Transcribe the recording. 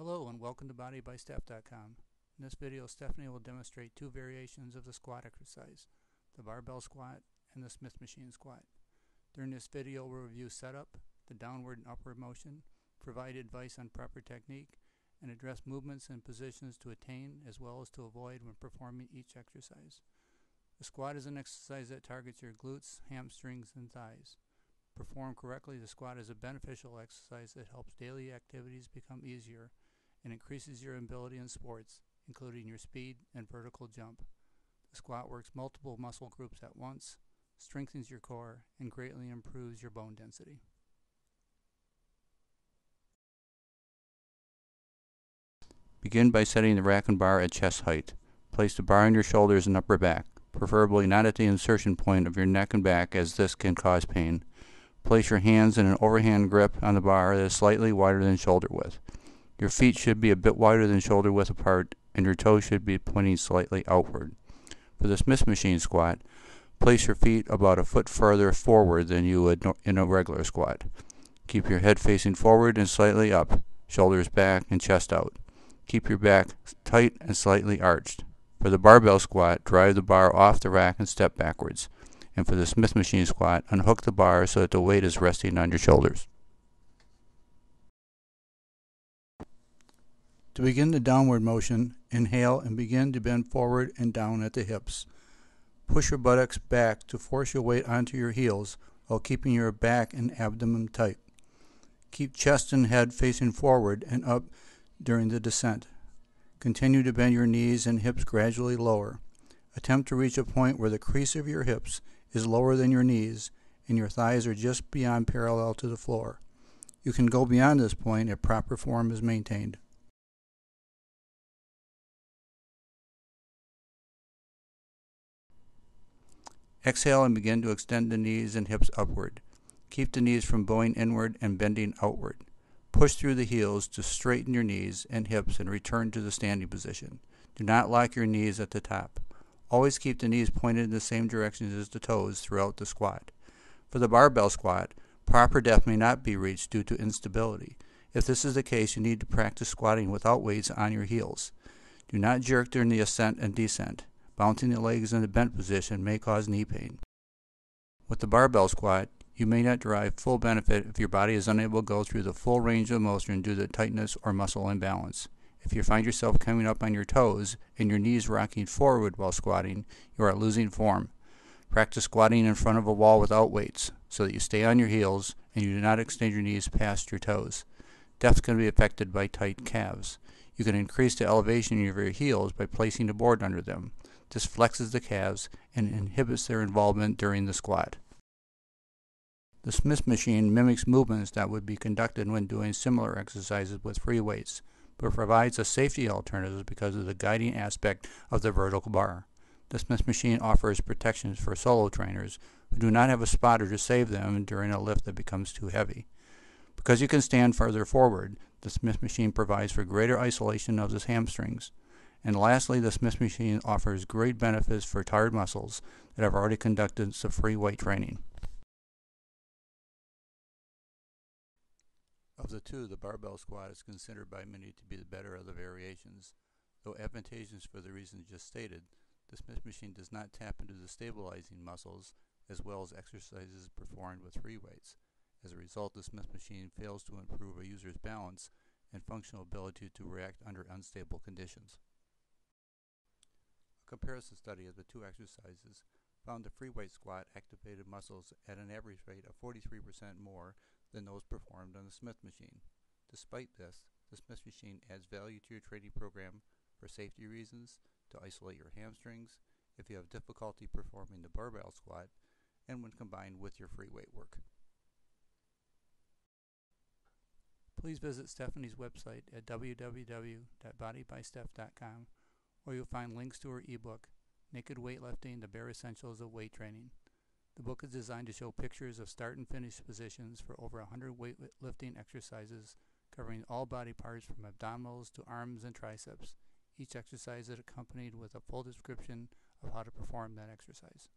Hello and welcome to BodyBySteph.com. In this video, Stephanie will demonstrate two variations of the squat exercise, the barbell squat and the Smith machine squat. During this video, we'll review setup, the downward and upward motion, provide advice on proper technique, and address movements and positions to attain as well as to avoid when performing each exercise. The squat is an exercise that targets your glutes, hamstrings, and thighs. Performed correctly, the squat is a beneficial exercise that helps daily activities become easier and increases your ability in sports, including your speed and vertical jump. The squat works multiple muscle groups at once, strengthens your core, and greatly improves your bone density. Begin by setting the rack and bar at chest height. Place the bar on your shoulders and upper back, preferably not at the insertion point of your neck and back, as this can cause pain. Place your hands in an overhand grip on the bar that is slightly wider than shoulder width. Your feet should be a bit wider than shoulder width apart, and your toes should be pointing slightly outward. For the Smith machine squat, place your feet about a foot further forward than you would in a regular squat. Keep your head facing forward and slightly up, shoulders back and chest out. Keep your back tight and slightly arched. For the barbell squat, drive the bar off the rack and step backwards. And for the Smith machine squat, unhook the bar so that the weight is resting on your shoulders. To begin the downward motion, inhale and begin to bend forward and down at the hips. Push your buttocks back to force your weight onto your heels while keeping your back and abdomen tight. Keep chest and head facing forward and up during the descent. Continue to bend your knees and hips gradually lower. Attempt to reach a point where the crease of your hips is lower than your knees and your thighs are just beyond parallel to the floor. You can go beyond this point if proper form is maintained. Exhale and begin to extend the knees and hips upward. Keep the knees from bowing inward and bending outward. Push through the heels to straighten your knees and hips and return to the standing position. Do not lock your knees at the top. Always keep the knees pointed in the same direction as the toes throughout the squat. For the barbell squat, proper depth may not be reached due to instability. If this is the case, you need to practice squatting without weights on your heels. Do not jerk during the ascent and descent. Bouncing the legs in the bent position may cause knee pain. With the barbell squat, you may not derive full benefit if your body is unable to go through the full range of motion due to tightness or muscle imbalance. If you find yourself coming up on your toes and your knees rocking forward while squatting, you are losing form. Practice squatting in front of a wall without weights so that you stay on your heels and you do not extend your knees past your toes. Depth can be affected by tight calves. You can increase the elevation of your heels by placing a board under them. This flexes the calves and inhibits their involvement during the squat. The Smith machine mimics movements that would be conducted when doing similar exercises with free weights, but provides a safety alternative because of the guiding aspect of the vertical bar. The Smith machine offers protections for solo trainers who do not have a spotter to save them during a lift that becomes too heavy. Because you can stand further forward, the Smith machine provides for greater isolation of the hamstrings. And lastly, the Smith machine offers great benefits for tired muscles that have already conducted some free weight training. Of the two, the barbell squat is considered by many to be the better of the variations. Though advantageous for the reasons just stated, the Smith machine does not tap into the stabilizing muscles as well as exercises performed with free weights. As a result, the Smith machine fails to improve a user's balance and functional ability to react under unstable conditions. A comparison study of the two exercises found the free weight squat activated muscles at an average rate of 43% more than those performed on the Smith machine. Despite this, the Smith machine adds value to your training program for safety reasons, to isolate your hamstrings, if you have difficulty performing the barbell squat, and when combined with your free weight work. Please visit Stephanie's website at www.bodybysteph.com, where you'll find links to her ebook, Naked Weightlifting: The Bare Essentials of Weight Training. The book is designed to show pictures of start and finish positions for over 100 weightlifting exercises covering all body parts from abdominals to arms and triceps. Each exercise is accompanied with a full description of how to perform that exercise.